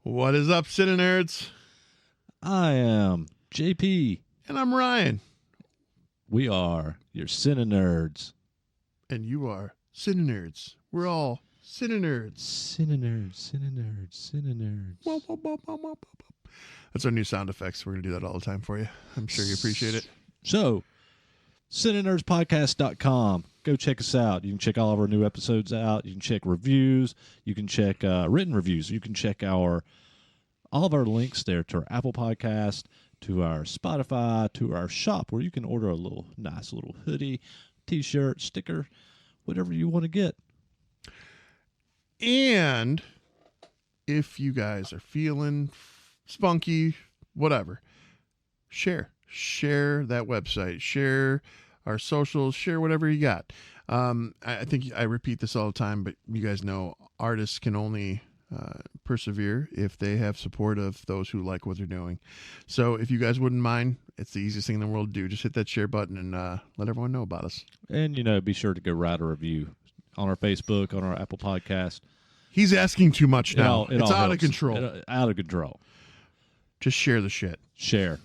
What is up, CineNerds? I am JP. And I'm Ryan. We are your CineNerds. And you are CineNerds. We're all CineNerds. CineNerds. That's our new sound effects. We're going to do that all the time for you. I'm sure you appreciate it. So, CineNerdsPodcast.com. Go check us out. You can check all of our new episodes out. You can check reviews. You can check written reviews. You can check all of our links there to our Apple Podcast, to our Spotify, to our shop where you can order a nice little hoodie, t-shirt, sticker, whatever you want to get. And if you guys are feeling spunky, whatever, share that website, share our socials, share whatever you got. I think I repeat this all the time, but you guys know artists can only persevere if they have support of those who like what they're doing. So if you guys wouldn't mind, it's the easiest thing in the world to do. Just hit that share button and let everyone know about us. And, be sure to go write a review on our Facebook, on our Apple Podcast. He's asking too much now. It's out of control. Out of control. Just share the shit. Share.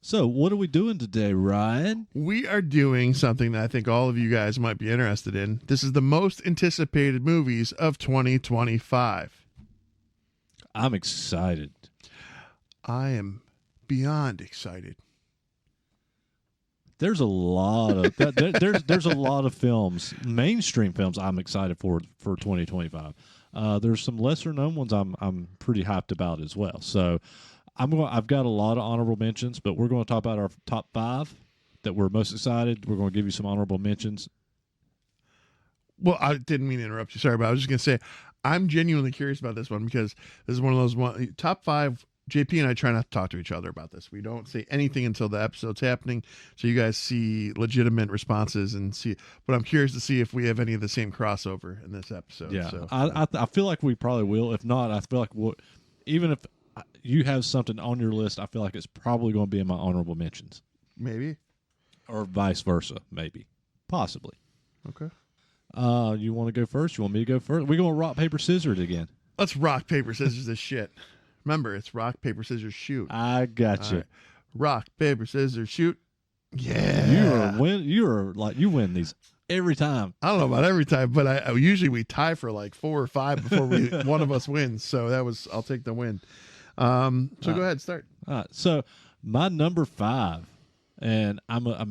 So, what are we doing today, Ryan? We are doing something that I think all of you guys might be interested in. This is the most anticipated movies of 2025. I'm excited. I am beyond excited. There's a lot of there's a lot of films, mainstream films I'm excited for 2025. There's some lesser known ones I'm pretty hyped about as well. So I've got a lot of honorable mentions, but we're going to talk about our top 5 that we're most excited. We're going to give you some honorable mentions. Well, I didn't mean to interrupt you. Sorry, but I was just going to say I'm genuinely curious about this one because this is one of those top 5. JP and I try not to talk to each other about this. We don't say anything until the episode's happening, so you guys see legitimate responses and see. But I'm curious to see if we have any of the same crossover in this episode. Yeah, so. I feel like we probably will. If not, I feel like even if you have something on your list, I feel like it's probably going to be in my honorable mentions. Maybe. Or vice versa, maybe. Possibly. Okay. You want to go first? You want me to go first? We're going to rock, paper, scissors again. Let's rock, paper, scissors this shit. Remember, it's rock, paper, scissors, shoot. I got you. Right. Rock, paper, scissors, shoot. Yeah. You win these every time. I don't know about every time, but usually we tie for like 4 or 5 before one of us wins. So I'll take the win. Go ahead, start. All right. So my number 5, and I'm a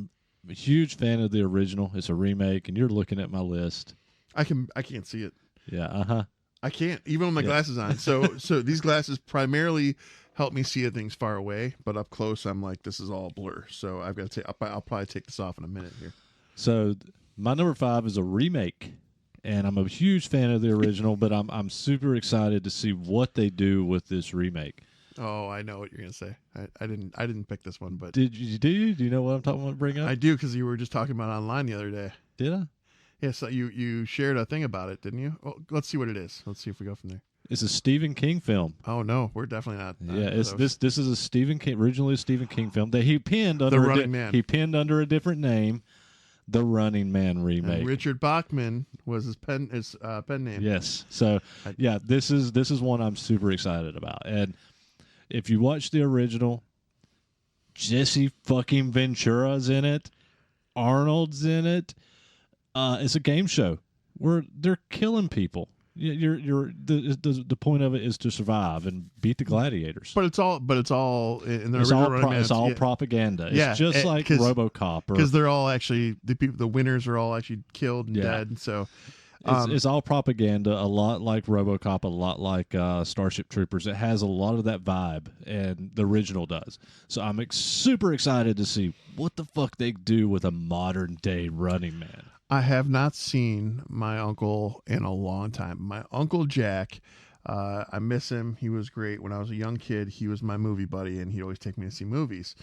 huge fan of the original. It's a remake, and you're looking at my list. I can't see it. Yeah. I can't, even with my glasses on. So these glasses primarily help me see things far away, but up close, I'm like, this is all blur. So I've got to I'll probably take this off in a minute here. So my number 5 is a remake, and I'm a huge fan of the original, but I'm super excited to see what they do with this remake. Oh, I know what you're gonna say. I didn't pick this one, but do you know what I'm talking about? Bring up? I do, because you were just talking about it online the other day. Did I? Yeah, so you shared a thing about it, didn't you? Well, let's see what it is. Let's see if we go from there. It's a Stephen King film. Oh no, we're definitely not. Yeah, this is a Stephen King, originally a Stephen King film that he penned under The Running Man. He penned under a different name, The Running Man remake. And Richard Bachman was his pen name. Yes. So yeah, this is one I'm super excited about. And if you watch the original, Jesse fucking Ventura's in it, Arnold's in it. It's a game show where they're killing people. The point of it is to survive and beat the gladiators. But it's all in the It's original all propaganda. It's yeah, just like RoboCop, because they're all actually the winners are all actually killed and dead. And so it's all propaganda. A lot like RoboCop, a lot like Starship Troopers. It has a lot of that vibe, and the original does. So I'm super excited to see what the fuck they do with a modern day Running Man. I have not seen my uncle in a long time. My Uncle Jack, I miss him. He was great. When I was a young kid, he was my movie buddy, and he'd always take me to see movies.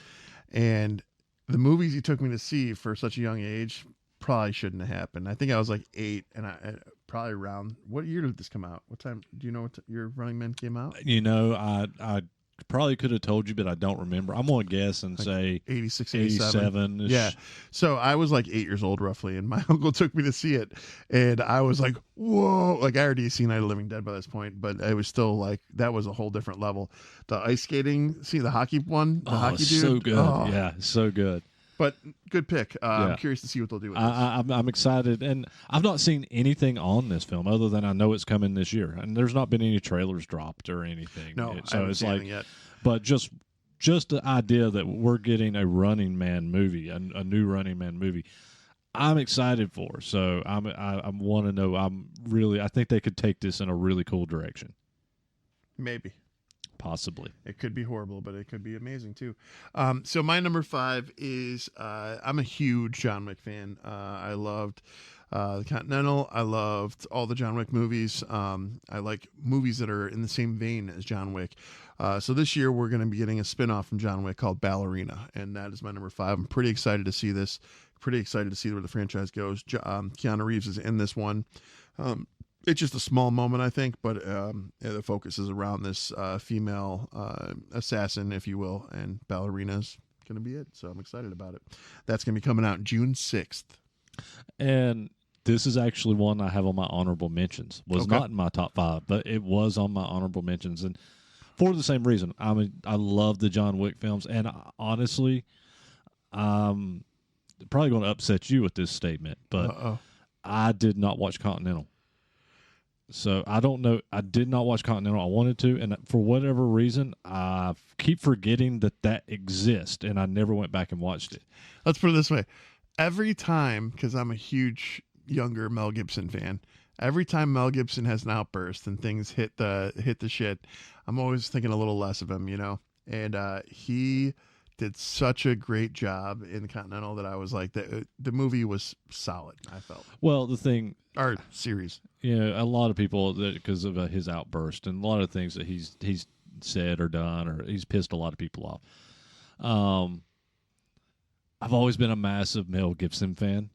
And the movies he took me to see for such a young age probably shouldn't have happened. I think I was like 8, and I probably around, what year did this come out? What time? Do you know what year Running Man came out? I probably could have told you, but I don't remember. I'm going to guess and say 86, 87. 87. Yeah. So I was like 8 years old roughly, and my uncle took me to see it, and I was like, whoa. Like, I already seen Night of the Living Dead by this point, but it was still like, that was a whole different level. The ice skating, see the hockey one? The hockey dude? So good. Oh. Yeah, so good. But good pick. Yeah. I'm curious to see what they'll do with this. I'm excited, and I've not seen anything on this film other than I know it's coming this year, and there's not been any trailers dropped or anything. No, so I haven't it's seen like, anything yet. but just the idea that we're getting a Running Man movie, a new Running Man movie, I'm excited for. So I want to know. I think they could take this in a really cool direction. Maybe. Possibly. It could be horrible, but it could be amazing too. So my number 5 is I'm a huge John Wick fan. I loved the Continental. I loved all the John Wick movies. I like movies that are in the same vein as John Wick. So this year we're going to be getting a spinoff from John Wick called Ballerina, and that is my number 5. I'm pretty excited to see this. Pretty excited to see where the franchise goes. Keanu Reeves is in this one. It's just a small moment, I think, but the focus is around this female assassin, if you will, and Ballerina's going to be it. So I'm excited about it. That's going to be coming out June 6th. And this is actually one I have on my honorable mentions. Was Okay. not in my top 5, but it was on my honorable mentions, and for the same reason. I love the John Wick films, and honestly, I'm probably going to upset you with this statement, but I did not watch Continental. So I don't know. I did not watch Continental. I wanted to, and for whatever reason, I keep forgetting that exists, and I never went back and watched it. Let's put it this way. Every time, because I'm a huge younger Mel Gibson fan, every time Mel Gibson has an outburst and things hit the shit, I'm always thinking a little less of him, you know? And he did such a great job in the Continental that I was like, the movie was solid, I felt. Well, the thing... Our series. A lot of people, because of his outburst and a lot of things that he's said or done, or he's pissed a lot of people off. I've always been a massive Mel Gibson fan,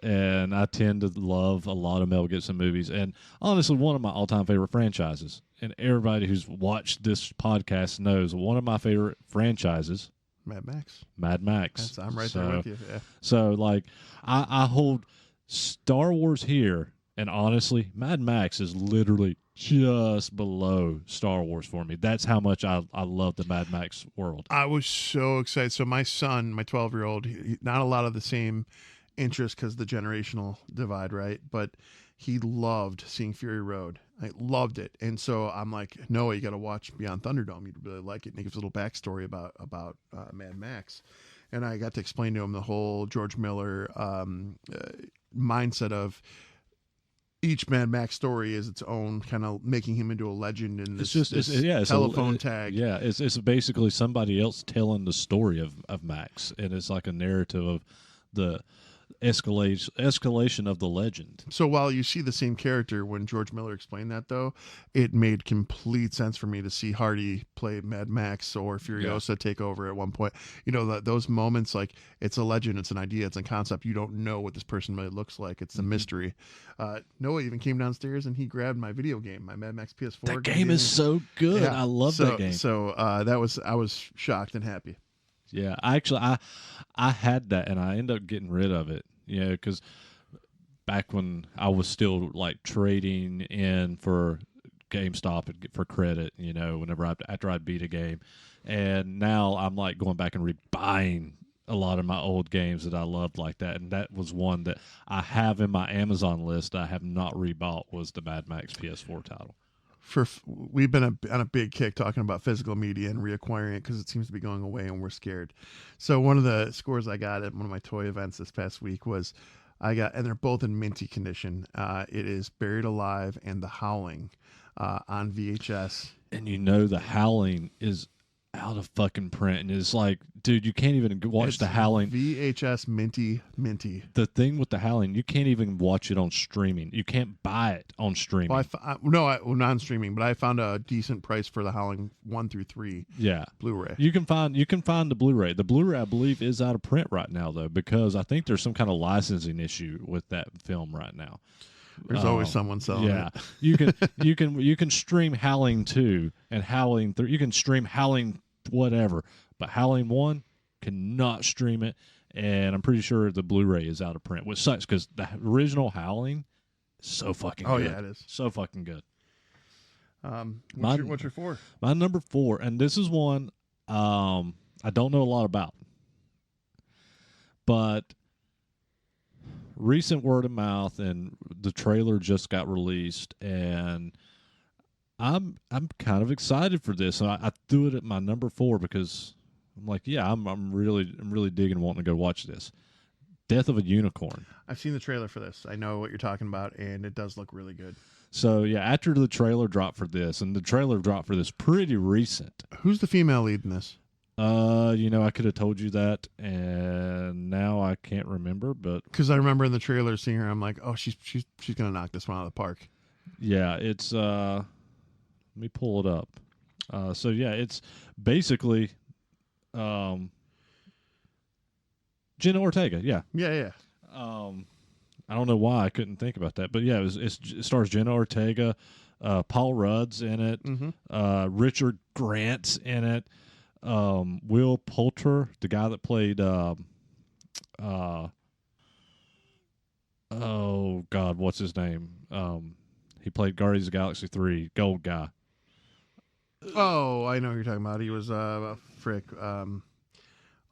and I tend to love a lot of Mel Gibson movies. And honestly, one of my all-time favorite franchises, and everybody who's watched this podcast knows, one of my favorite franchises, Mad Max. I'm right there with you. Yeah. So, like, I hold Star Wars here, and honestly, Mad Max is literally just below Star Wars for me. That's how much I love the Mad Max world. I was so excited. So my son, my 12-year-old, not a lot of the same interest because the generational divide, right? But he loved seeing Fury Road. I loved it. And so I'm like, Noah, you got to watch Beyond Thunderdome. You'd really like it. And he gives a little backstory about Mad Max. And I got to explain to him the whole George Miller mindset of each Mad Max story is its own, kind of making him into a legend in this, it's telephone tag. Yeah, it's basically somebody else telling the story of Max, and it's like a narrative of the escalation of the legend. So while you see the same character, when George Miller explained that, though, it made complete sense for me to see Hardy play Mad Max or Furiosa take over at one point. You know, those moments, like, it's a legend, it's an idea, it's a concept. You don't know what this person really looks like. It's a mystery. Noah even came downstairs and he grabbed my video game, my Mad Max PS4. That game is so good. Yeah. I love that game. So I was shocked and happy. Yeah, I had that, and I ended up getting rid of it. Because back when I was still like trading in for GameStop and for credit, whenever after I'd beat a game, and now I'm like going back and rebuying a lot of my old games that I loved like that, and that was one that I have in my Amazon list I have not rebought, was the Mad Max PS4 title. We've been on a big kick talking about physical media and reacquiring it because it seems to be going away and we're scared. So one of the scores I got at one of my toy events this past week was and they're both in minty condition. It is Buried Alive and The Howling on VHS. And The Howling is out of fucking print, and it's like, dude, you can't even watch The Howling. VHS minty. The thing with The Howling, you can't even watch it on streaming. You can't buy it on streaming. Well, not on streaming, but I found a decent price for The Howling 1 through 3. Yeah, Blu-ray. You can find the Blu-ray. The Blu-ray, I believe, is out of print right now, though, because I think there's some kind of licensing issue with that film right now. There's always someone selling it. You can stream Howling 2 and Howling 3. You can stream Howling whatever, but Howling 1 cannot stream it, and I'm pretty sure the Blu-ray is out of print, which sucks because the original Howling is so fucking good. Oh yeah, it is. So fucking good. What's your 4? My number 4, and this is one I don't know a lot about, but recent word of mouth and the trailer just got released, and I'm kind of excited for this. I threw it at my number 4 because I'm like, yeah, I'm really digging wanting to go watch this. Death of a Unicorn. I've seen the trailer for this. I know what you're talking about, and it does look really good. So yeah, after the trailer dropped for this, and the trailer dropped for this pretty recent. Who's the female lead in this? I could have told you that, and now I can't remember. But because I remember in the trailer seeing her, I'm like, oh, she's gonna knock this one out of the park. Yeah, it's let me pull it up. So yeah, it's basically Jenna Ortega. Yeah. I don't know why I couldn't think about that, but yeah, it stars Jenna Ortega, Paul Rudd's in it, Richard Grant's in it. Will Poulter, the guy that played oh God, what's his name? He played Guardians of the Galaxy 3, gold guy. Oh, I know who you're talking about. He was frick.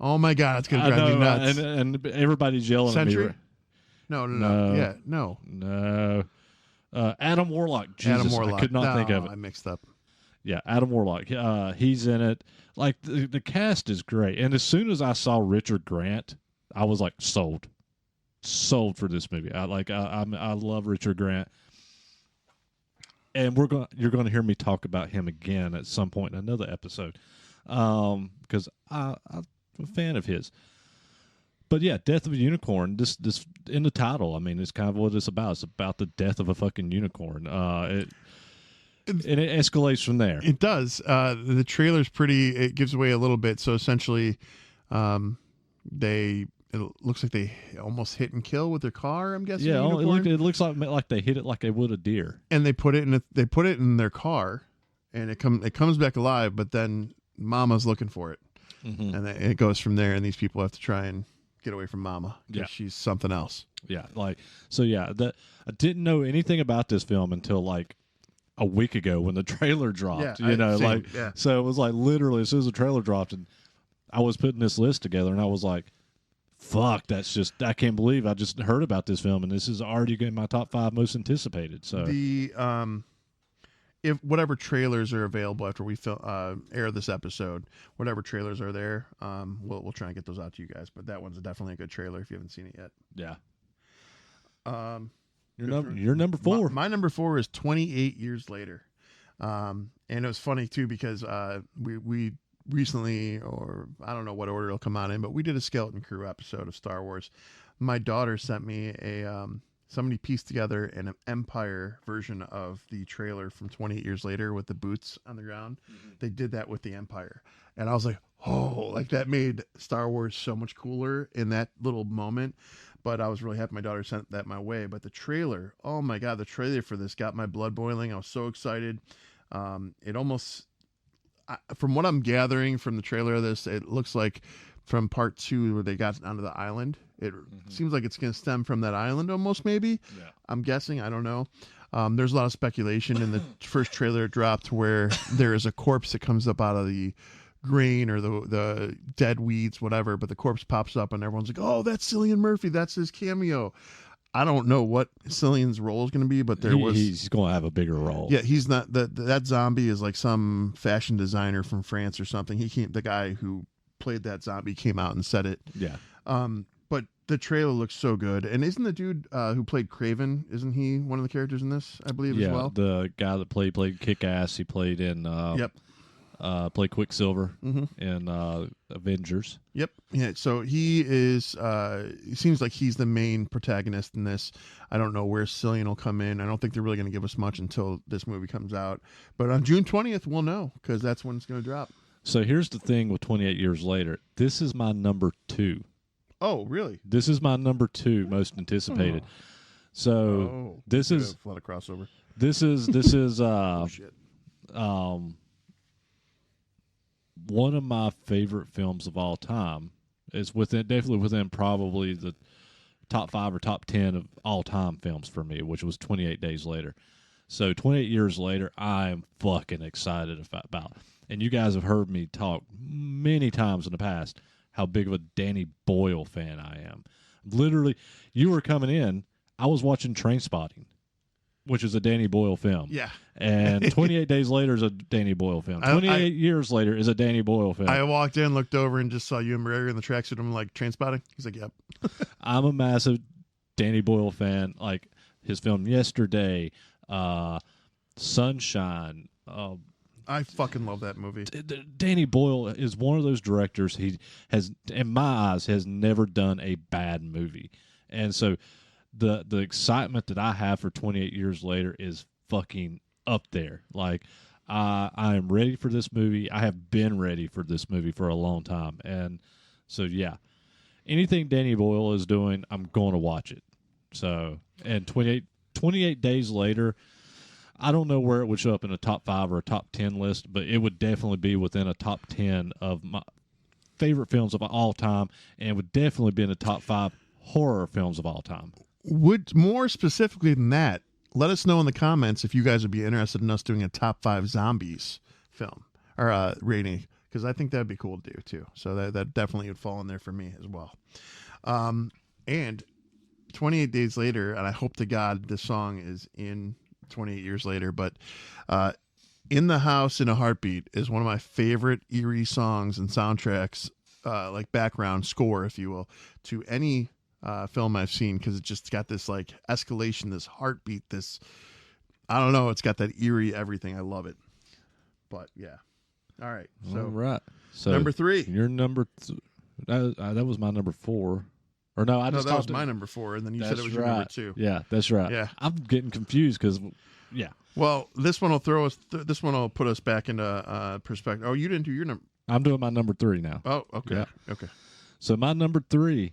Oh my God, it's gonna drive me nuts. And everybody's yelling Sentry? at me. No. Yeah, no. Adam Warlock. Jesus, Adam Warlock. I could not think of it. I mixed up. Yeah, Adam Warlock. He's in it. Like the cast is great. And as soon as I saw Richard Grant, I was like sold for this movie. I love Richard Grant, and you're going to hear me talk about him again at some point in another episode, because I'm a fan of his. But yeah, Death of a Unicorn. This in the title. I mean, it's kind of what it's about. It's about the death of a fucking unicorn. And it escalates from there. It does. The trailer's pretty. It gives away a little bit. So essentially, it looks like they almost hit and kill with their car. I'm guessing. Yeah, it looks like they hit it like they would a deer. And they put it in their car, and it comes back alive. But then Mama's looking for it, and it goes from there. And these people have to try and get away from Mama because she's something else. Yeah, I didn't know anything about this film until like a week ago when the trailer dropped. Yeah, So it was like literally as soon as the trailer dropped, and I was putting this list together, and I was like, fuck, I can't believe I just heard about this film, and this is already in my top 5 most anticipated. So the if whatever trailers are available after we air this episode, whatever trailers are there, we'll try and get those out to you guys. But that one's definitely a good trailer if you haven't seen it yet. Yeah. Your number 4. My number 4 is 28 Years Later, and it was funny too because we recently, or I don't know what order it'll come out in, but we did a Skeleton Crew episode of Star Wars. My daughter sent me somebody pieced together an Empire version of the trailer from 28 Years Later with the boots on the ground. Mm-hmm. They did that with the Empire, and I was like, oh, like that made Star Wars so much cooler in that little moment. But I was really happy my daughter sent that my way. But the trailer, oh my God, the trailer for this got my blood boiling. I was so excited. It almost, from what I'm gathering from the trailer of this, it looks like from part 2 where they got onto the island. It seems like it's going to stem from that island almost, maybe. Yeah. I'm guessing. I don't know. There's a lot of speculation in the first trailer it dropped where there is a corpse that comes up out of the grain or the dead weeds, whatever, but the corpse pops up and everyone's like, oh, that's Cillian Murphy, that's his cameo. I don't know what Cillian's role is going to be, but he's going to have a bigger role. Yeah, he's not that zombie is like some fashion designer from France or something. The guy who played that zombie came out and said it. Yeah. But the trailer looks so good. And isn't the dude who played Craven, isn't he one of the characters in this, I believe, as well? Yeah, the guy that played Kick-Ass. He played in played Quicksilver in Avengers. Yep. Yeah. So he is. It seems like he's the main protagonist in this. I don't know where Cillian will come in. I don't think they're really going to give us much until this movie comes out. But on June 20th, we'll know because that's when it's going to drop. So here's the thing with 28 Years Later. This is my number 2. Oh, really? This is my number 2 most anticipated. So this is a lot of crossover. this is Shit. one of my favorite films of all time. It's definitely within probably the top 5 or top 10 of all time films for me, which was 28 Days Later. So 28 years later, I'm fucking excited about. And you guys have heard me talk many times in the past how big of a Danny Boyle fan I am. Literally, you were coming in, I was watching Trainspotting, which is a Danny Boyle film. Yeah. And 28 Days Later is a Danny Boyle film. 28 years later is a Danny Boyle film. I walked in, looked over, and just saw you and McGregor in the tracksuit. I'm like, Trainspotting? He's like, yep. I'm a massive Danny Boyle fan. Like his film Yesterday, Sunshine. I fucking love that movie. Danny Boyle is one of those directors. He has, in my eyes, has never done a bad movie. And so the excitement that I have for 28 years later is fucking up there. Like I am ready for this movie. I have been ready for this movie for a long time. And so yeah, anything Danny Boyle is doing, I'm going to watch it. So, and 28 Days Later, I don't know where it would show up in a top 5 or a top 10 list, but it would definitely be within a top 10 of my favorite films of all time, and it would definitely be in the top 5 horror films of all time. Would more specifically than that, let us know in the comments if you guys would be interested in us doing a top 5 zombies film or rating, because I think that'd be cool to do too. So that definitely would fall in there for me as well. And 28 Days Later, and I hope to God this song is in 28 years later, but In the House in a Heartbeat is one of my favorite eerie songs and soundtracks, like background score, if you will, to any film I've seen, because it just got this like escalation, this heartbeat, this, I don't know, it's got that eerie everything. I love it. But yeah. All right. So, all right. So number 3. Your number that was my number 4. Or no, that was my number 4, and then you said it was your number 2. Yeah, that's right. Yeah, I'm getting confused because, yeah. Well, this one will throw us. This one will put us back into perspective. Oh, you didn't do your number. I'm doing my number 3 now. Oh, okay. Yeah. Okay. So my number 3,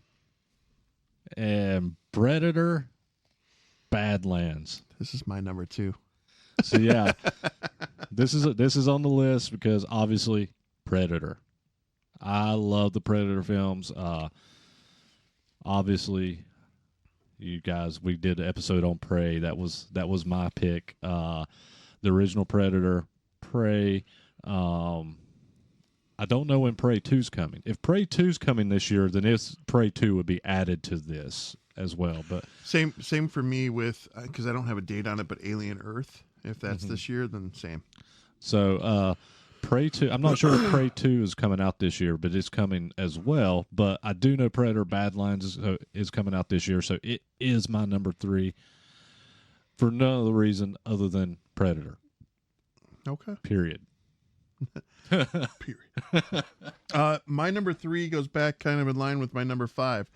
Predator, Badlands. This is my number 2. So yeah, this is on the list because obviously Predator. I love the Predator films. Obviously, you guys, we did an episode on Prey. That was my pick. The original Predator, Prey. I don't know when Prey 2's coming. If Prey 2's coming this year, then Prey 2 would be added to this as well. But same for me with, because I don't have a date on it, but Alien Earth. If that's this year, then same. So Prey 2, I'm not sure if Prey 2 is coming out this year, but it's coming as well. But I do know Predator Badlands is coming out this year, so it is my number 3 for no other reason other than Predator. Okay. Period. Period. My number 3 goes back kind of in line with my number 5.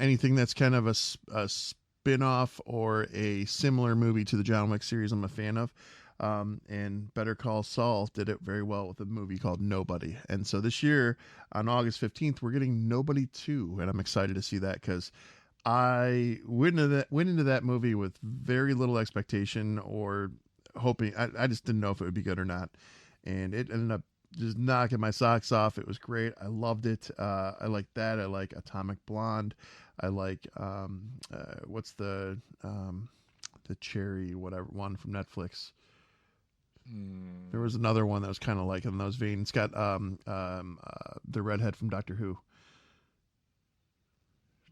Anything that's kind of a spin-off or a similar movie to the John Wick series I'm a fan of. And Better Call Saul did it very well with a movie called Nobody. And so this year on August 15th, we're getting Nobody 2. And I'm excited to see that because I went into that movie with very little expectation or hoping. I just didn't know if it would be good or not. And it ended up just knocking my socks off. It was great. I loved it. I like that. I like Atomic Blonde. I like, what's the cherry, whatever one from Netflix. There was another one that was kind of like in those veins. It's got the redhead from Doctor Who,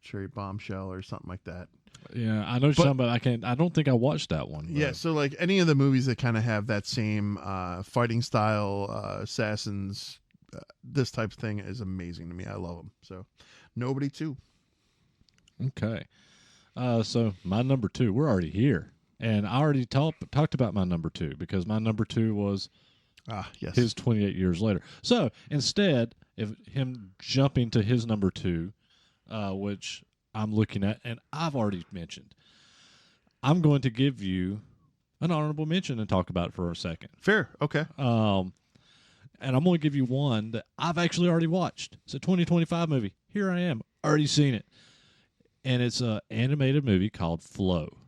Cherry Bombshell or something like that. Yeah, I know some, but I don't think I watched that one. Yeah, so like any of the movies that kind of have that same fighting style, assassins, this type of thing is amazing to me. I love them. So, Nobody 2. Okay, so my number 2. We're already here. And I already talked about my number 2 because my number 2 was his 28 years later. So instead of him jumping to his number 2, which I'm looking at, and I've already mentioned, I'm going to give you an honorable mention and talk about it for a second. Fair. Okay. And I'm going to give you one that I've actually already watched. It's a 2025 movie. Here I am. Already seen it. and it's an animated movie called Flow.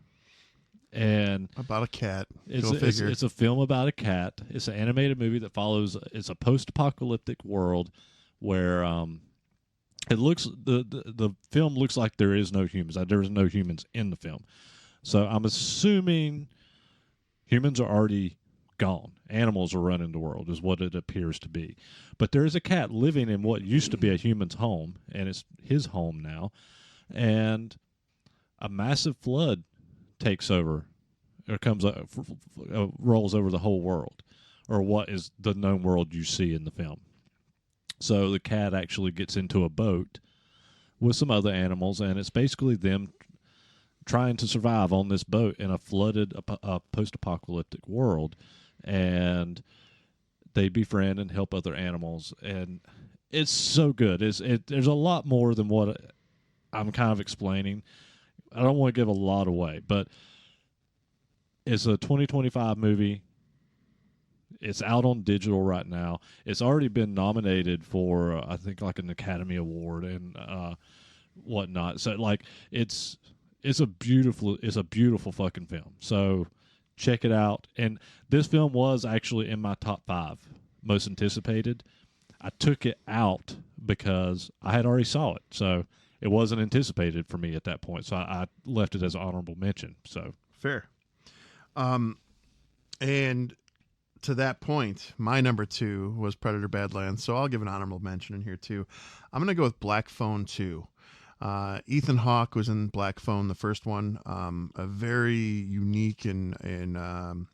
And About a cat. it's a film about a cat. It's an animated movie that follows. It's a post-apocalyptic world where it looks the film looks like there is no humans. There's no humans in the film, so I'm assuming humans are already gone. Animals are running the world, is what it appears to be. But there is a cat living in what used to be a human's home, and it's his home now. And a massive flood takes over, or rolls over the whole world, or what is the known world you see in the film. So the cat actually gets into a boat with some other animals, and it's basically them trying to survive on this boat in a flooded post-apocalyptic world. And they befriend and help other animals, and it's so good. There's a lot more than what I'm kind of explaining. I don't want to give a lot away, but it's a 2025 movie. It's out on digital right now. It's already been nominated for, I think, like an Academy Award and whatnot. So, like, it's a beautiful fucking film. So check it out. And this film was actually in my top 5 most anticipated. I took it out because I had already saw it, so it wasn't anticipated for me at that point. So I left it as an honorable mention. So fair. And to that point, my number 2 was Predator Badlands, so I'll give an honorable mention in here too. I'm gonna go with Black Phone 2. Ethan Hawke was in Black Phone, the first one. A very unique and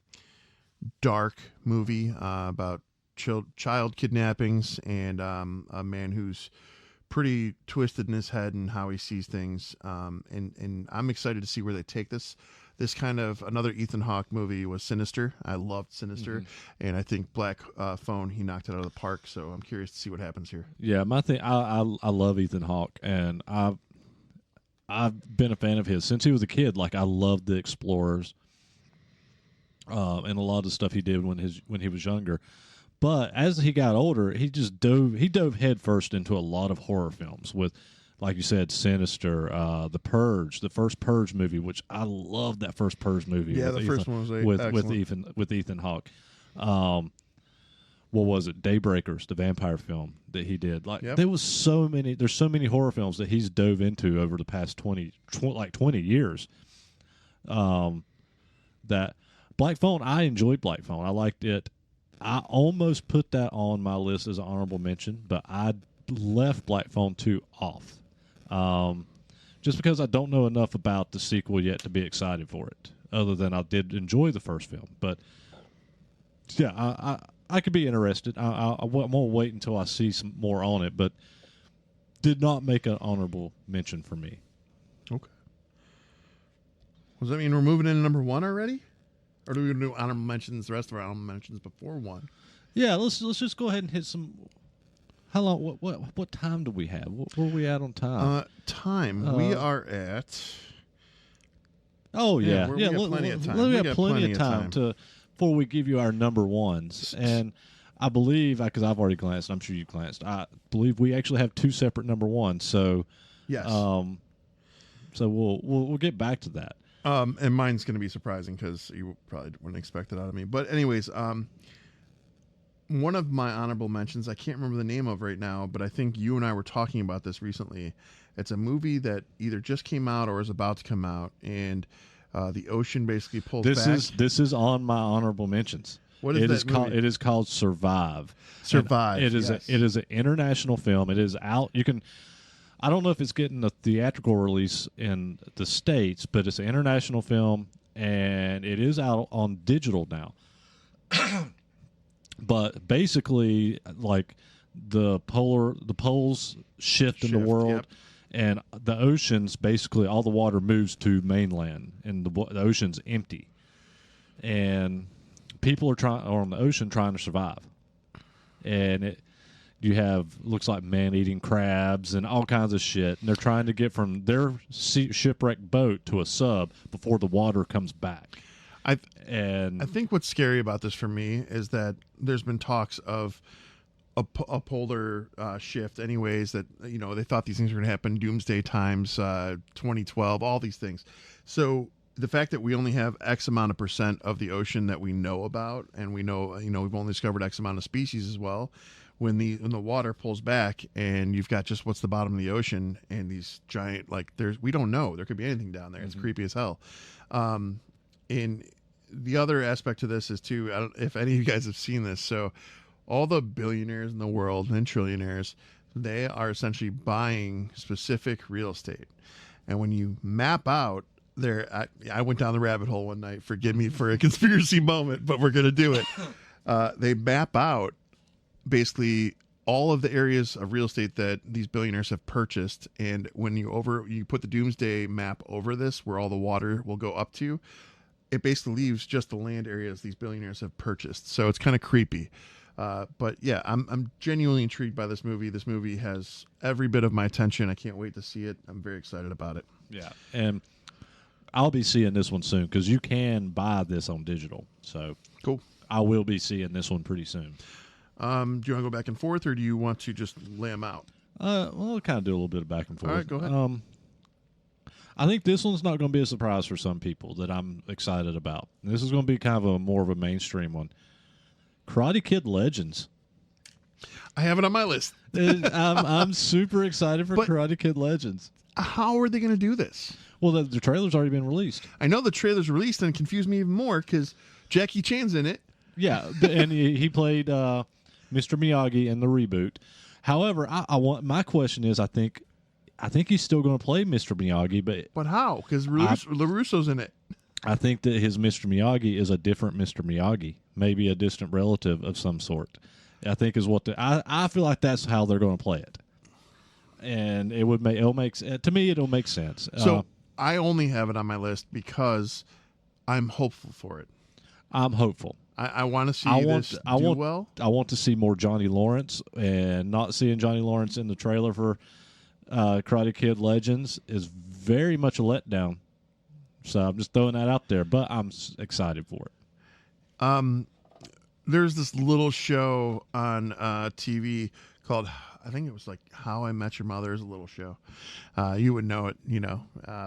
dark movie about child kidnappings and a man who's pretty twisted in his head and how he sees things. And I'm excited to see where they take this. This kind of another Ethan Hawke movie was Sinister. I loved Sinister, and I think Black Phone, he knocked it out of the park. So I'm curious to see what happens here. Yeah, my thing, I love Ethan Hawke, and I've been a fan of his since he was a kid. Like, I loved The Explorers, and a lot of the stuff he did when he was younger. But as he got older, he dove headfirst into a lot of horror films with, like you said, Sinister, The Purge, the first Purge movie, which I loved that first Purge movie. Yeah, first one was with Ethan Hawke. What was it? Daybreakers, the vampire film that he did. Like, there's so many horror films that he's dove into over the past 20 years. That Black Phone, I enjoyed Black Phone. I liked it. I almost put that on my list as an honorable mention, but I left Black Phone 2 off. Just because I don't know enough about the sequel yet to be excited for it, other than I did enjoy the first film. But yeah, I could be interested. I'm going to wait until I see some more on it, but did not make an honorable mention for me. Okay. Does that mean we're moving into number 1 already? Or do we do honorable mentions, the rest of our honorable mentions before 1? Yeah, let's just go ahead and hit some. How long? What time do we have? Where are we at on time? We are at. Oh yeah, we got plenty of time. We got plenty of time before we give you our number ones. And I believe, because I've already glanced, I'm sure you glanced. I believe we actually have 2 separate number 1s. So yes. So we'll get back to that. And mine's going to be surprising because you probably wouldn't expect it out of me. But anyways, one of my honorable mentions, I can't remember the name of right now, but I think you and I were talking about this recently. It's a movie that either just came out or is about to come out, and the ocean basically pulls back. This is on my honorable mentions. What is that movie? It is called Survive. Survive. It is an international film. It is out. You can. I don't know if it's getting a theatrical release in the States, but it's an international film, and it is out on digital now. But basically, like, the poles shift in the world, and the oceans, basically all the water moves to mainland, and the ocean's empty, and people are on the ocean trying to survive, and you have, looks like man-eating crabs and all kinds of shit, and they're trying to get from their shipwrecked boat to a sub before the water comes back. I think what's scary about this for me is that there's been talks of a polar shift anyways, that they thought these things were going to happen, doomsday times, 2012, all these things. So the fact that we only have X amount of percent of the ocean that we know about, and we know we've only discovered X amount of species as well, when the water pulls back and you've got just what's the bottom of the ocean and these giant, like, we don't know, there could be anything down there. It's creepy as hell. And the other aspect to this is too, I don't if any of you guys have seen this, so all the billionaires in the world and trillionaires, they are essentially buying specific real estate. And when you map out I went down the rabbit hole one night, forgive me for a conspiracy moment, but we're going to do it. They map out basically all of the areas of real estate that these billionaires have purchased. And when you put the doomsday map over this, where all the water will go up to, it basically leaves just the land areas these billionaires have purchased. So it's kind of creepy. But yeah, I'm genuinely intrigued by this movie. This movie has every bit of my attention. I can't wait to see it. I'm very excited about it. Yeah. And I'll be seeing this one soon, because you can buy this on digital. So cool. I will be seeing this one pretty soon. Do you want to go back and forth, or do you want to just lay them out? Well, I'll kind of do a little bit of back and forth. All right, go ahead. I think this one's not going to be a surprise for some people that I'm excited about. This is going to be kind of more of a mainstream one. Karate Kid Legends. I have it on my list. I'm super excited for Karate Kid Legends. How are they going to do this? Well, the trailer's already been released. I know the trailer's released, and it confused me even more because Jackie Chan's in it. Yeah, and he played Mr. Miyagi in the reboot. However, my question is, I think he's still going to play Mr. Miyagi, but how? Because LaRusso's in it. I think that his Mr. Miyagi is a different Mr. Miyagi, maybe a distant relative of some sort. I think is what I feel like that's how they're going to play it, and it'll make sense. So I only have it on my list because I'm hopeful for it. I'm hopeful. I want to see this do well. I want to see more Johnny Lawrence, and not seeing Johnny Lawrence in the trailer for Karate Kid Legends is very much a letdown. So I'm just throwing that out there, but I'm excited for it. There's this little show on TV called, I think it was like How I Met Your Mother. Is a little show. You would know it,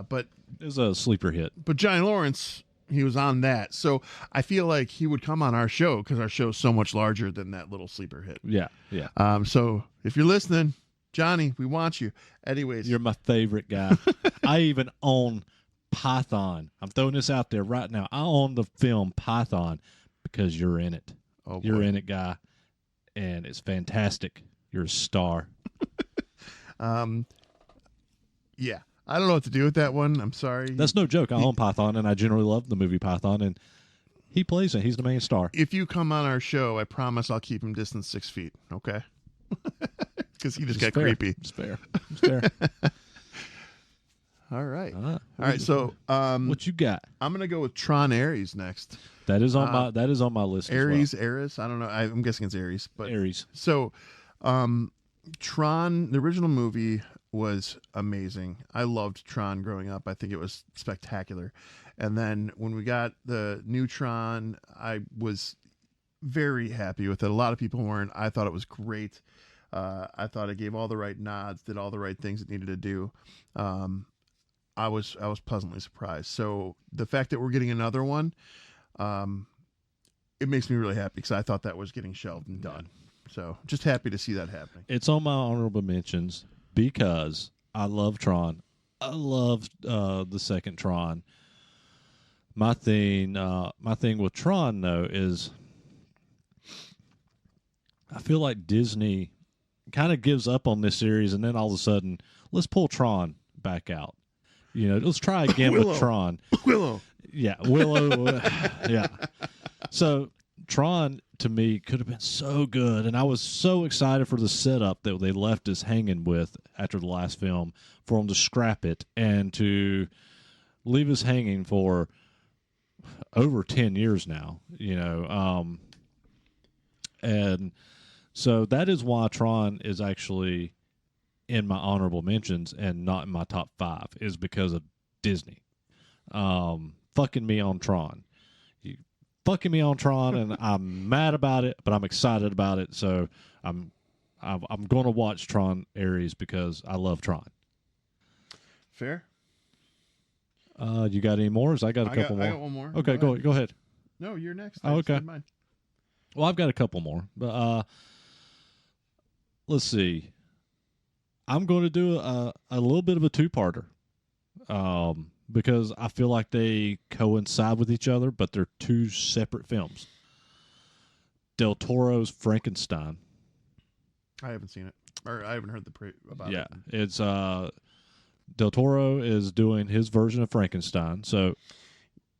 but it was a sleeper hit. But Johnny Lawrence, he was on that. So I feel like he would come on our show because our show is so much larger than that little sleeper hit. Yeah, yeah. So if you're listening, Johnny, we want you. Anyways. You're my favorite guy. I even own Python. I'm throwing this out there right now. I own the film Python because you're in it. Oh, you're in it, guy. And it's fantastic. You're a star. Yeah. I don't know what to do with that one. I'm sorry. That's no joke. I own Python, and I generally love the movie Python, and he plays it. He's the main star. If you come on our show, I promise I'll keep him distant 6 feet, okay? Because he just got fair. creepy. It's fair. It's fair. All right. All right. So, what you got? I'm gonna go with Tron Ares next. That is on my list. Ares, as well. Ares. I don't know. I'm guessing it's Ares, but Ares. So, Tron, the original movie, was amazing. I loved Tron growing up. I think it was spectacular. And then when we got the new Tron, I was very happy with it. A lot of people weren't. I thought it was great. I thought it gave all the right nods, did all the right things it needed to do. I was pleasantly surprised. So the fact that we're getting another one, it makes me really happy because I thought that was getting shelved and done. So just happy to see that happening. It's on my honorable mentions because I love Tron. I love the second Tron. My thing with Tron though is I feel like Disney kind of gives up on this series, and then all of a sudden, let's pull Tron back out. Let's try again with Tron. Willow. Yeah, Willow. Yeah. So Tron, to me, could have been so good, and I was so excited for the setup that they left us hanging with after the last film, for them to scrap it and to leave us hanging for over 10 years now, and so that is why Tron is actually in my honorable mentions and not in my top 5, is because of Disney fucking me on Tron. Fucking me on Tron, and I'm mad about it, but I'm excited about it. So I'm I'm going to watch Tron Ares because I love Tron. Fair. You got any more? I got a couple more. I got one more. Okay, go ahead. No, you're next. Oh, okay. Mine. Well, I've got a couple more, but let's see. I'm going to do a little bit of a two-parter because I feel like they coincide with each other, but they're two separate films. Del Toro's Frankenstein. I haven't seen it, or I haven't heard about it. Yeah, it's Del Toro is doing his version of Frankenstein. So,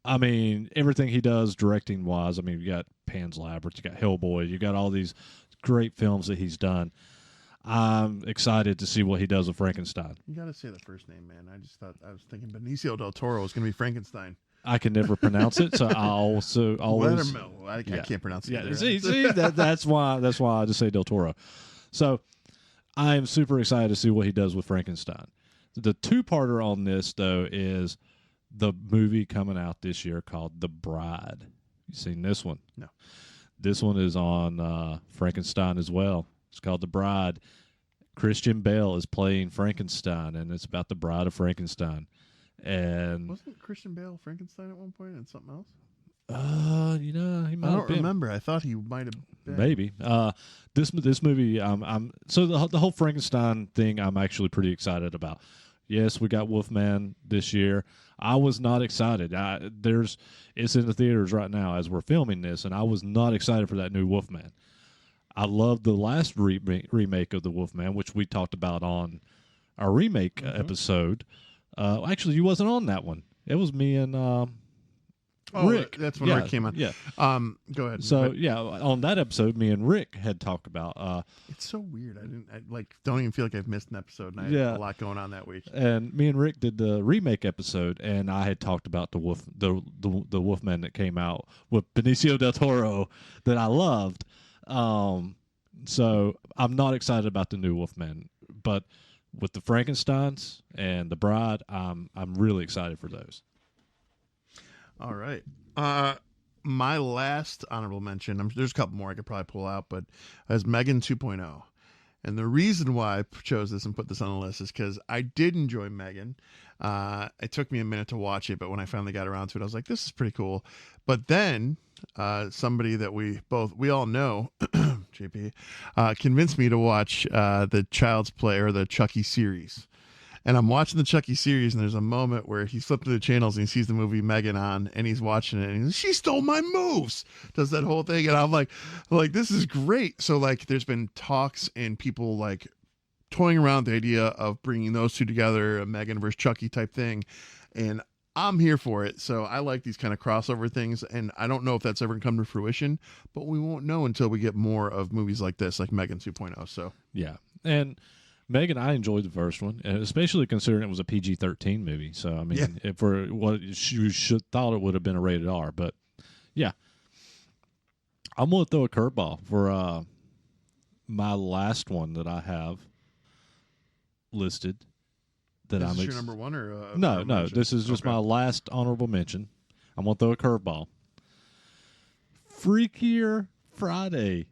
I mean, everything he does directing wise. I mean, you got Pan's Labyrinth, you got Hellboy, you got all these great films that he's done. I'm excited to see what he does with Frankenstein. You got to say the first name, man. I was thinking Benicio del Toro was going to be Frankenstein. I can never pronounce it, so I also always I can't pronounce it. Yeah, either. see that's why I just say Del Toro. So I am super excited to see what he does with Frankenstein. The two-parter on this though is the movie coming out this year called The Bride. You seen this one? No. This one is on Frankenstein as well. It's called The Bride. Christian Bale is playing Frankenstein, and it's about the bride of Frankenstein. And wasn't Christian Bale Frankenstein at one point and something else? He might I don't have been. remember. I thought he might have been. Maybe. This movie, so the whole Frankenstein thing, I'm actually pretty excited about. Yes, we got Wolfman this year. I was not excited. It's in the theaters right now as we're filming this, and I was not excited for that new Wolfman. I loved the last remake of the Wolfman, which we talked about on our remake episode. Actually, you wasn't on that one. It was me and Rick. That's when Rick came on. Yeah. Go ahead. So on that episode, me and Rick had talked about. It's so weird. I don't even feel like I've missed an episode. And I had a lot going on that week. And me and Rick did the remake episode, and I had talked about the Wolfman that came out with Benicio del Toro that I loved. So I'm not excited about the new Wolfman, but with the Frankensteins and the Bride, I'm really excited for those. All right. My last honorable mention, there's a couple more I could probably pull out, but as Megan 2.0. And the reason why I chose this and put this on the list is because I did enjoy Megan. It took me a minute to watch it, but when I finally got around to it, I was like, this is pretty cool. But then somebody that we all know, JP, convinced me to watch the Child's Play or the Chucky series. And I'm watching the Chucky series, and there's a moment where he flipped through the channels and he sees the movie Megan on, and he's watching it, and he's, she stole my moves, does that whole thing, and I'm like, this is great. So like, there's been talks and people like toying around the idea of bringing those two together, a Megan versus Chucky type thing, and I'm here for it. So I like these kind of crossover things, and I don't know if that's ever going to come to fruition, but we won't know until we get more of movies like this, like Megan 2.0. So yeah, and Megan, I enjoyed the first one, and especially considering it was a PG-13 movie. So I mean, for what you thought it would have been a rated R, but yeah, I'm going to throw a curveball for my last one that I have listed. This is your number one, or no? This is just my last honorable mention. I'm going to throw a curveball. Freakier Friday.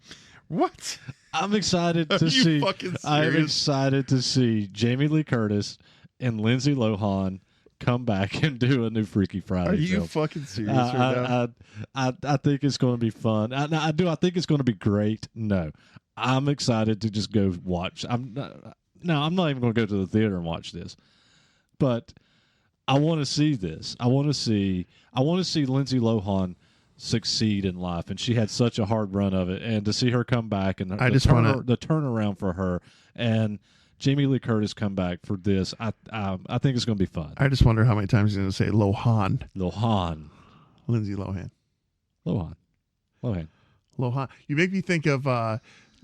What? I'm excited to see. I'm excited to see Jamie Lee Curtis and Lindsay Lohan come back and do a new Freaky Friday. Are you film. fucking serious right now? I think it's going to be fun. I think it's going to be great. No, I'm excited to just go watch. I'm not even going to go to the theater and watch this, but I want to see this. I want to see Lindsay Lohan succeed in life, and she had such a hard run of it, and to see her come back and the turnaround for her and Jamie Lee Curtis come back for this, I think it's going to be fun. I just wonder how many times he's going to say Lohan. Lindsay Lohan. Lohan. You make me think of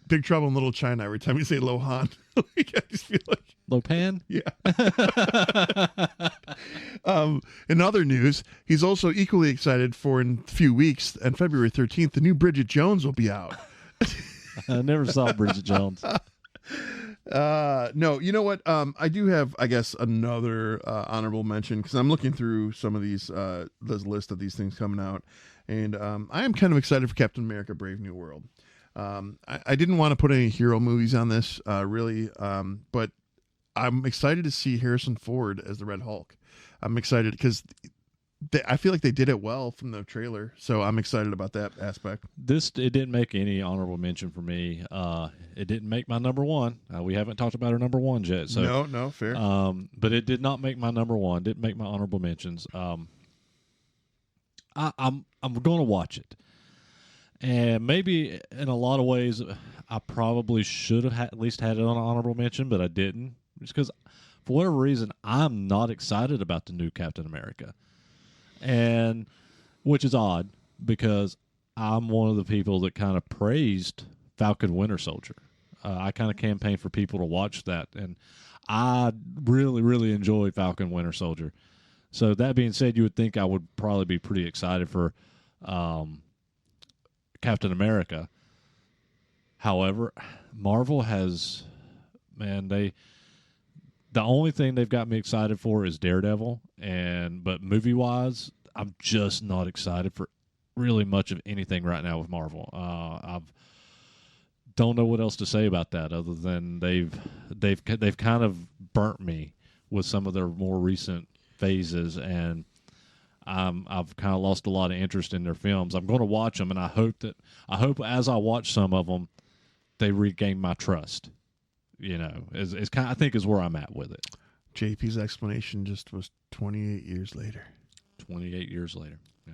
Big Trouble in Little China every time you say Lohan. I just feel like Lopan? Yeah. In other news, he's also equally excited for in a few weeks, on February 13th, the new Bridget Jones will be out. I never saw Bridget Jones. No, you know what? I do have, I guess, another honorable mention, because I'm looking through some of these, this list of these things coming out, and I am kind of excited for Captain America: Brave New World. I didn't want to put any hero movies on this, really, but I'm excited to see Harrison Ford as the Red Hulk. I'm excited because I feel like they did it well from the trailer, so I'm excited about that aspect. It didn't make any honorable mention for me. It didn't make my number one. We haven't talked about our number ones yet, so No, fair. but it did not make my number one. Didn't make my honorable mentions. I'm going to watch it, and maybe in a lot of ways, I probably should have at least had it on an honorable mention, but I didn't, just because for whatever reason I'm not excited about the new Captain America. And which is odd because I'm one of the people that kind of praised Falcon Winter Soldier. I kind of campaigned for people to watch that, and I really, really enjoyed Falcon Winter Soldier. So that being said, you would think I would probably be pretty excited for Captain America. However, Marvel has, man, the only thing they've got me excited for is Daredevil, but movie-wise, I'm just not excited for really much of anything right now with Marvel. I don't know what else to say about that other than they've kind of burnt me with some of their more recent phases, and I've kind of lost a lot of interest in their films. I'm going to watch them, and I hope as I watch some of them, they regain my trust. You know, is kind of, I think is where I'm at with it. JP's explanation just was 28 years later. 28 years later. Yeah.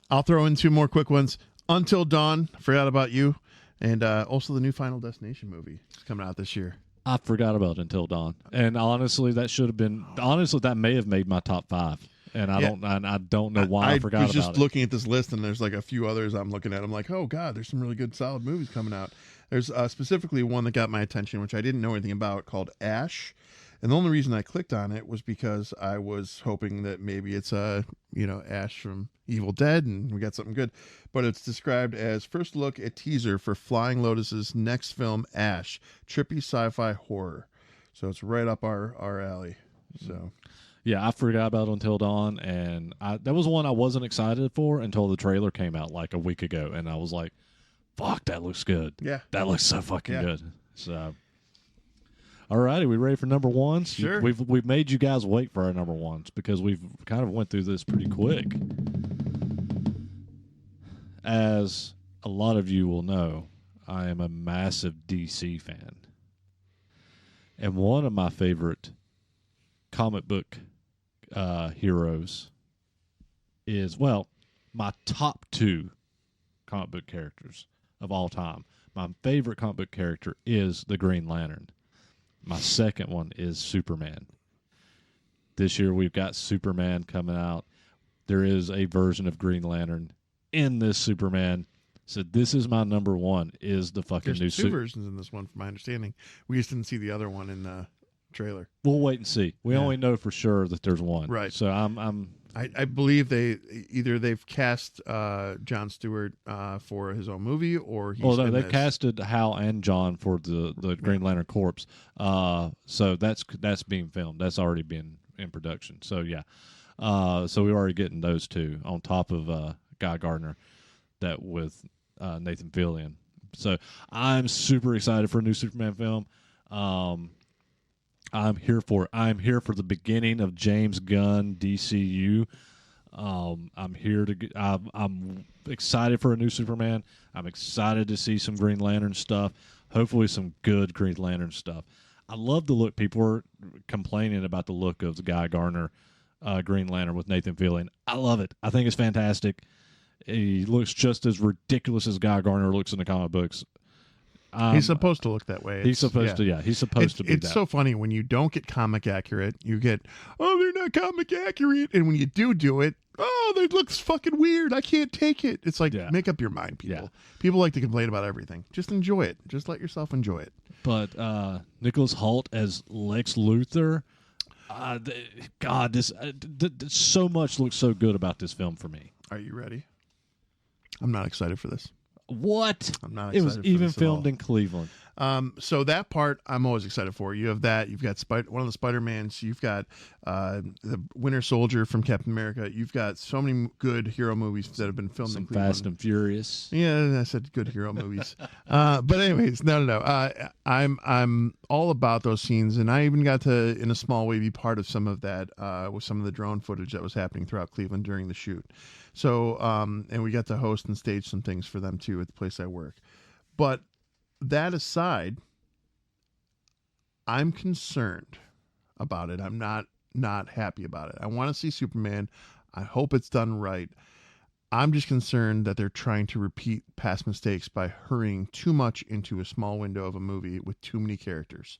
I'll throw in two more quick ones. Until Dawn, Forgot About You, and also the new Final Destination movie is coming out this year. I forgot about Until Dawn, and honestly, that may have made my top 5. And I don't know why I forgot about it. I was just looking at this list, and there's like a few others I'm looking at. I'm like, oh god, there's some really good, solid movies coming out. There's specifically one that got my attention, which I didn't know anything about, called Ash. And the only reason I clicked on it was because I was hoping that maybe it's Ash from Evil Dead, and we got something good. But it's described as first look at teaser for Flying Lotus's next film, Ash, trippy sci-fi horror. So it's right up our alley. So. Yeah, I forgot about Until Dawn, and that was one I wasn't excited for until the trailer came out like a week ago, and I was like, fuck, that looks good. Yeah. That looks so fucking good. So, all righty, we ready for number ones? Sure. We've made you guys wait for our number ones because we've kind of went through this pretty quick. As a lot of you will know, I am a massive DC fan. And one of my favorite comic book heroes is, well, my top 2 comic book characters of all time. My favorite comic book character is the Green Lantern. My second one is Superman. This year we've got Superman coming out. There is a version of Green Lantern in this Superman. So this is my number one, is the fucking There's new two versions in this one, from my understanding. We just didn't see the other one in the trailer. We'll wait and see. We only know for sure that there's one. Right. So I believe they've cast Jon Stewart for his own movie, or he's they casted Hal and John for the Green Lantern Corps. So that's being filmed. That's already been in production. So yeah. So we're already getting those two on top of Guy Gardner, that with Nathan Fillion. So I'm super excited for a new Superman film. I'm here for it. I'm here for the beginning of James Gunn DCU. I'm here to. I'm excited for a new Superman. I'm excited to see some Green Lantern stuff. Hopefully, some good Green Lantern stuff. I love the look. People are complaining about the look of the Guy Gardner Green Lantern with Nathan Fillion. I love it. I think it's fantastic. He looks just as ridiculous as Guy Gardner looks in the comic books. He's supposed to look that way. He's supposed to be that. It's so funny when you don't get comic accurate. You get, oh, they're not comic accurate. And when you do it, oh, that looks fucking weird. I can't take it. It's like, make up your mind, people. Yeah. People like to complain about everything. Just enjoy it. Just let yourself enjoy it. But Nicholas Hoult as Lex Luthor, God, this so much looks so good about this film for me. Are you ready? I'm not excited for this. What? I'm not excited. It was for even this filmed in Cleveland. So that part I'm always excited for. You have that. You've got one of the Spider-Mans. You've got the Winter Soldier from Captain America. You've got so many good hero movies that have been filmed Some in Cleveland. Fast and Furious. Yeah, I said good hero movies. But anyways, no. I'm all about those scenes, and I even got to, in a small way, be part of some of that with some of the drone footage that was happening throughout Cleveland during the shoot. So, and we got to host and stage some things for them too at the place I work. But that aside, I'm concerned about it. I'm not happy about it. I want to see Superman. I hope it's done right. I'm just concerned that they're trying to repeat past mistakes by hurrying too much into a small window of a movie with too many characters.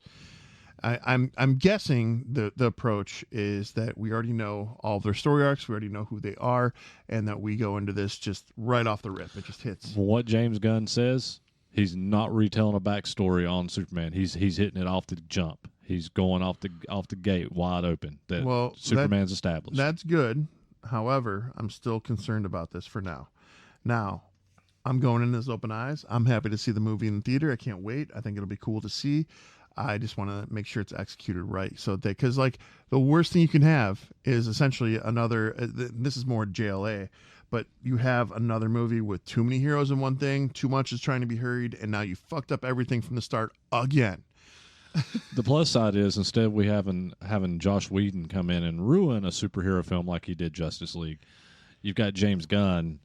I'm guessing the approach is that we already know all of their story arcs, we already know who they are, and that we go into this just right off the rip. It just hits. What James Gunn says, he's not retelling a backstory on Superman. He's hitting it off the jump. He's going off the gate wide open. That Superman's established. That's good. However, I'm still concerned about this for now. Now, I'm going in as open eyes. I'm happy to see the movie in the theater. I can't wait. I think it'll be cool to see. I just want to make sure it's executed right. So that, because like the worst thing you can have is essentially another, this is more JLA, but you have another movie with too many heroes in one thing, too much is trying to be hurried, and now you fucked up everything from the start again. The plus side is, instead of we having Josh Whedon come in and ruin a superhero film like he did Justice League, you've got James Gunn,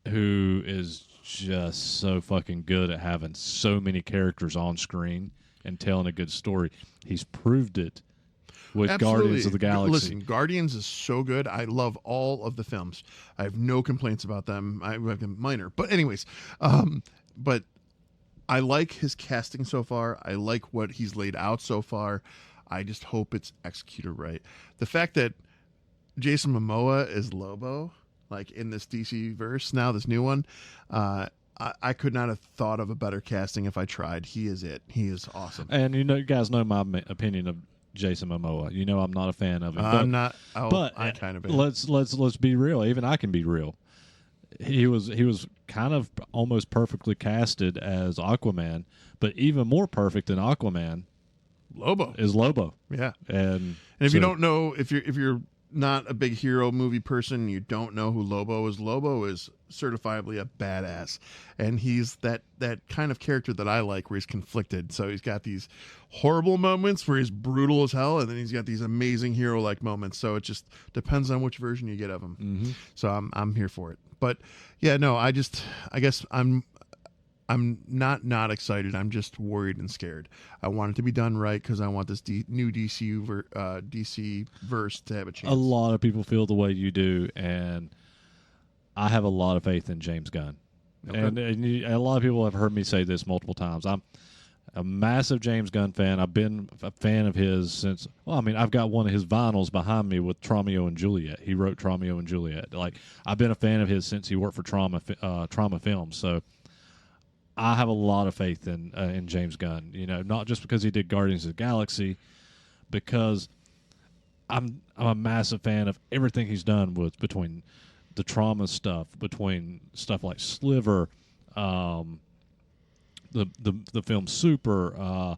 who is just so fucking good at having so many characters on screen and telling a good story. He's proved it with Absolutely. Guardians of the Galaxy. Listen, Guardians is so good. I love all of the films. I have no complaints about them. I have them minor. But anyways, but I like his casting so far. I like what he's laid out so far. I just hope it's executed right. The fact that Jason Momoa is Lobo, like in this DC verse now, this new one, I could not have thought of a better casting if I tried. He is it. He is awesome. And you guys know my opinion of Jason Momoa. You know I'm not a fan of him. I'm not. But I kind of am. Let's be real. Even I can be real. He was kind of almost perfectly casted as Aquaman, but even more perfect than Aquaman, Lobo is Lobo. Yeah. And if you don't know, if you're not a big hero movie person, you don't know who Lobo is certifiably a badass, and he's that kind of character that I like, where he's conflicted. So he's got these horrible moments where he's brutal as hell, and then he's got these amazing hero like moments. So it just depends on which version you get of him. Mm-hmm. So I'm here for it. But yeah, no, I guess I'm not excited. I'm just worried and scared. I want it to be done right because I want this new DC verse to have a chance. A lot of people feel the way you do, and I have a lot of faith in James Gunn. Okay. And a lot of people have heard me say this multiple times. I'm a massive James Gunn fan. I've been a fan of his since, I've got one of his vinyls behind me with Romeo and Juliet. He wrote Romeo and Juliet. Like, I've been a fan of his since he worked for Trauma Films. So I have a lot of faith in James Gunn. You know, not just because he did Guardians of the Galaxy, because I'm a massive fan of everything he's done between the Trauma stuff, between stuff like Sliver, the film Super,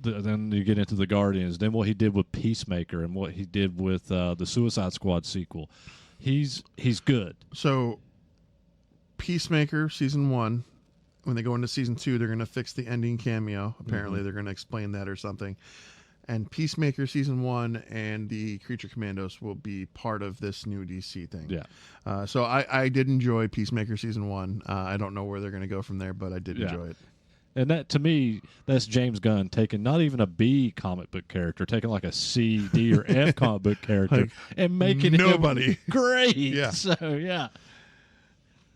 then you get into the Guardians, then what he did with Peacemaker and what he did with the Suicide Squad sequel. He's good. So Peacemaker season 1, when they go into season 2, they're going to fix the ending cameo. Apparently, they're going to explain that or something. And Peacemaker season 1 and the Creature Commandos will be part of this new DC thing. Yeah. So I did enjoy Peacemaker season 1. I don't know where they're going to go from there, but I did enjoy it. And that, to me, that's James Gunn taking not even a B comic book character, taking like a C, D, or F comic book character like and making nobody him great. Yeah. So, yeah.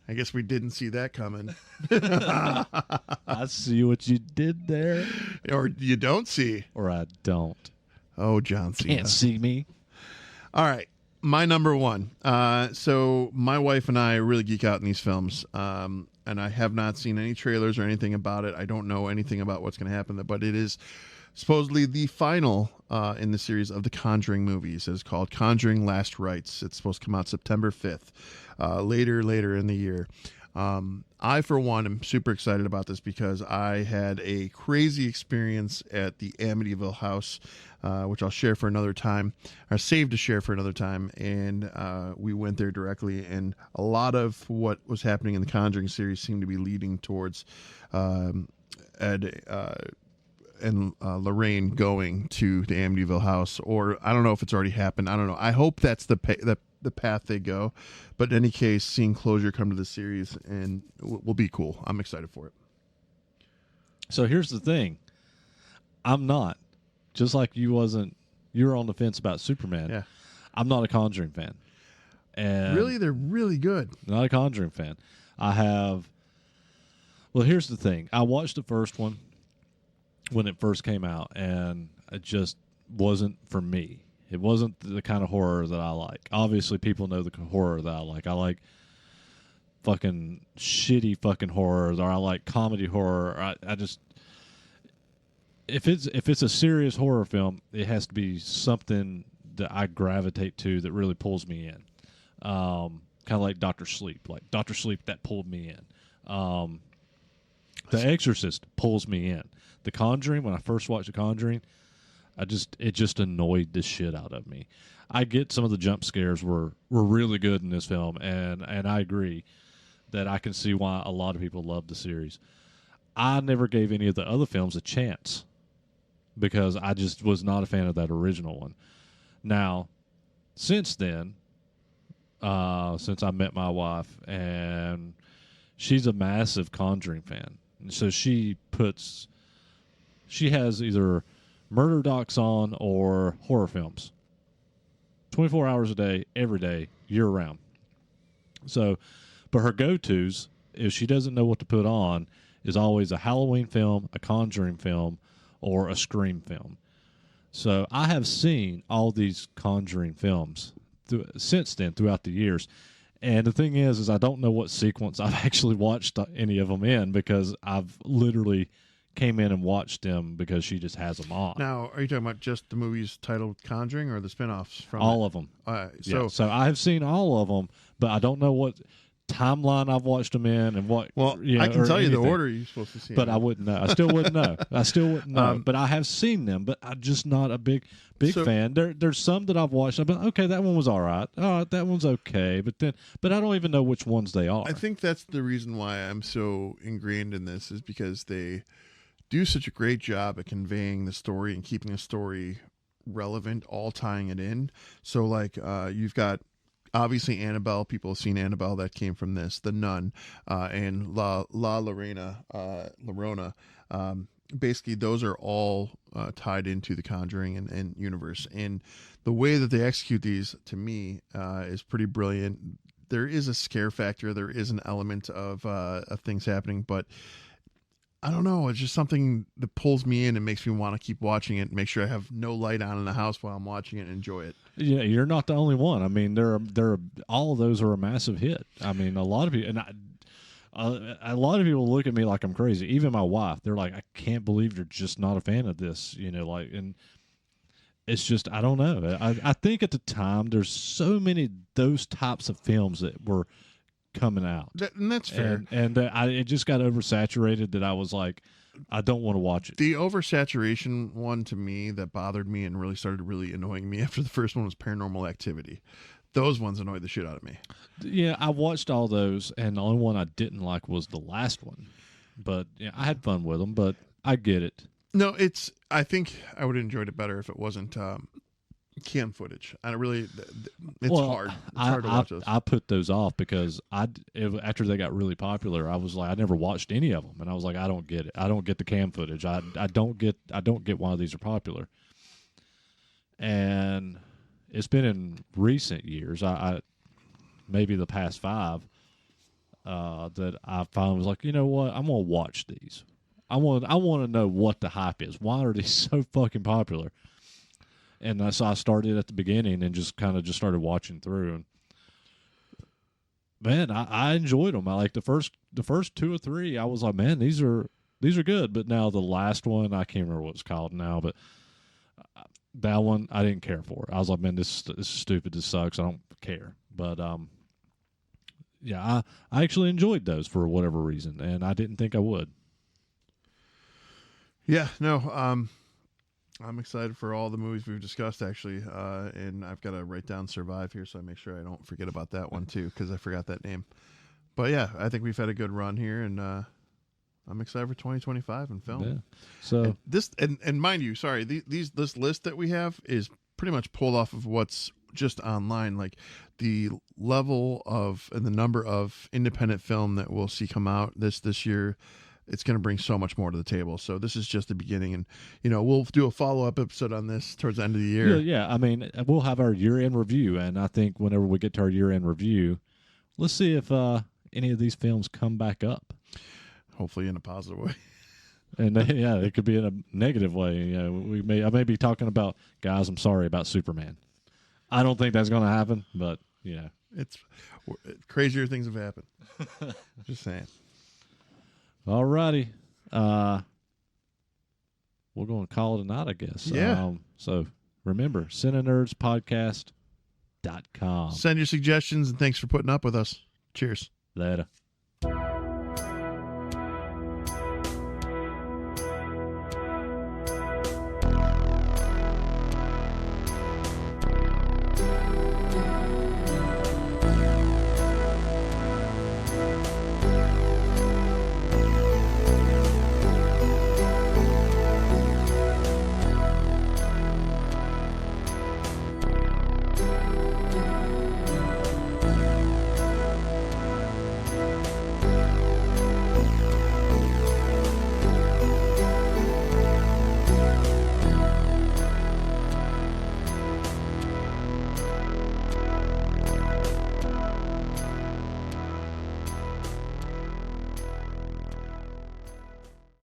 I guess we didn't see that coming. I see what you did there. Or you don't see. Or I don't. Oh, John Cena. Can't see me. All right. My number 1. So my wife and I really geek out in these films. And I have not seen any trailers or anything about it. I don't know anything about what's going to happen, but it is supposedly the final in the series of the Conjuring movies. It's called Conjuring Last Rites. It's supposed to come out September 5th, later in the year. I, for one, am super excited about this because I had a crazy experience at the Amityville house, which I'll share for another time, or save to share for another time. And we went there directly, and a lot of what was happening in the Conjuring series seemed to be leading towards Ed and Lorraine going to the Amityville house, or I don't know if it's already happened. I don't know. I hope that's the path they go. But in any case, seeing closure come to the series and will be cool. I'm excited for it. So here's the thing. I'm not. Just like you were on the fence about Superman. Yeah. I'm not a Conjuring fan. And really? They're really good. Not a Conjuring fan. Well, here's the thing. I watched the first one when it first came out, and it just wasn't for me. It wasn't the kind of horror that I like. Obviously, people know the horror that I like. I like fucking shitty fucking horror, or I like comedy horror. I just if it's a serious horror film, it has to be something that I gravitate to that really pulls me in. Kind of like Dr. Sleep. Like Dr. Sleep, that pulled me in. The Exorcist pulls me in. The Conjuring, when I first watched The Conjuring, it just annoyed the shit out of me. I get some of the jump scares were really good in this film, and I agree that I can see why a lot of people love the series. I never gave any of the other films a chance because I just was not a fan of that original one. Now, since then, since I met my wife, and she's a massive Conjuring fan, and so she has either murder docs on or horror films 24 hours a day, every day, year round. So, but her go-tos, if she doesn't know what to put on, is always a Halloween film, a Conjuring film, or a Scream film. So I have seen all these Conjuring films since then throughout the years. And the thing is I don't know what sequence I've actually watched any of them in, because I've literally came in and watched them because she just has them on. Now, are you talking about just the movies titled Conjuring or the spinoffs from all of them? So I have seen all of them, but I don't know what timeline I've watched them in and what. Well, I can tell you the order you're supposed to see, but I wouldn't know. I still wouldn't know. But I have seen them, but I'm just not a big fan. There's some that I've watched. I've been okay. That one was all right. Oh, that one's okay. But I don't even know which ones they are. I think that's the reason why I'm so ingrained in this, is because they do such a great job at conveying the story and keeping the story relevant, all tying it in. So like you've got obviously Annabelle. People have seen Annabelle. That came from this. The Nun and La Llorona. Basically, those are all tied into the Conjuring and universe. And the way that they execute these, to me, is pretty brilliant. There is a scare factor. There is an element of things happening, but I don't know. It's just something that pulls me in and makes me want to keep watching it and make sure I have no light on in the house while I'm watching it and enjoy it. Yeah, you're not the only one. I mean, all of those are a massive hit. I mean, a lot of people, and a lot of people look at me like I'm crazy. Even my wife, they're like, "I can't believe you're just not a fan of this." And it's just, I don't know. I think at the time there's so many those types of films that were coming out, and that's fair. And it just got oversaturated that I was like, I don't want to watch it. The oversaturation one, to me, that bothered me and really started annoying me after the first one was Paranormal Activity. Those ones annoyed the shit out of me. Yeah, I watched all those, and the only one I didn't like was the last one. But yeah, I had fun with them, but I get it. No, I think I would have enjoyed it better if it wasn't cam footage. It's hard. It's hard to watch those. I put those off because after they got really popular, I was like, I never watched any of them, and I was like, I don't get it. I don't get the cam footage. I don't get why these are popular. And it's been in recent years, I maybe the past 5, that I finally was like, you know what, I'm gonna watch these. I want to know what the hype is. Why are these so fucking popular? And so I started at the beginning and just started watching through. And man, I enjoyed them. I like the first 2 or 3. I was like, man, these are good. But now the last one, I can't remember what it's called now, but that one I didn't care for. I was like, man, this is stupid. This sucks. I don't care. But yeah, I actually enjoyed those for whatever reason, and I didn't think I would. Yeah, no, I'm excited for all the movies we've discussed, actually, and I've got to write down Survive here so I make sure I don't forget about that one, too, because I forgot that name. But, yeah, I think we've had a good run here, and I'm excited for 2025 in film. Yeah. So and this, and mind you, sorry, this list that we have is pretty much pulled off of what's just online, like the level of and the number of independent film that we'll see come out this year. It's going to bring so much more to the table. So this is just the beginning, and we'll do a follow-up episode on this towards the end of the year. yeah, I mean, we'll have our year-end review, and I think whenever we get to our year-end review, let's see if any of these films come back up. Hopefully in a positive way. And yeah, it could be in a negative way. I may be talking about, guys, I'm sorry about Superman. I don't think that's going to happen, but it's crazier things have happened. Just saying. All righty. We're going to call it a night, I guess. Yeah. So remember, CineNerdsPodcast.com. Send your suggestions, and thanks for putting up with us. Cheers. Later.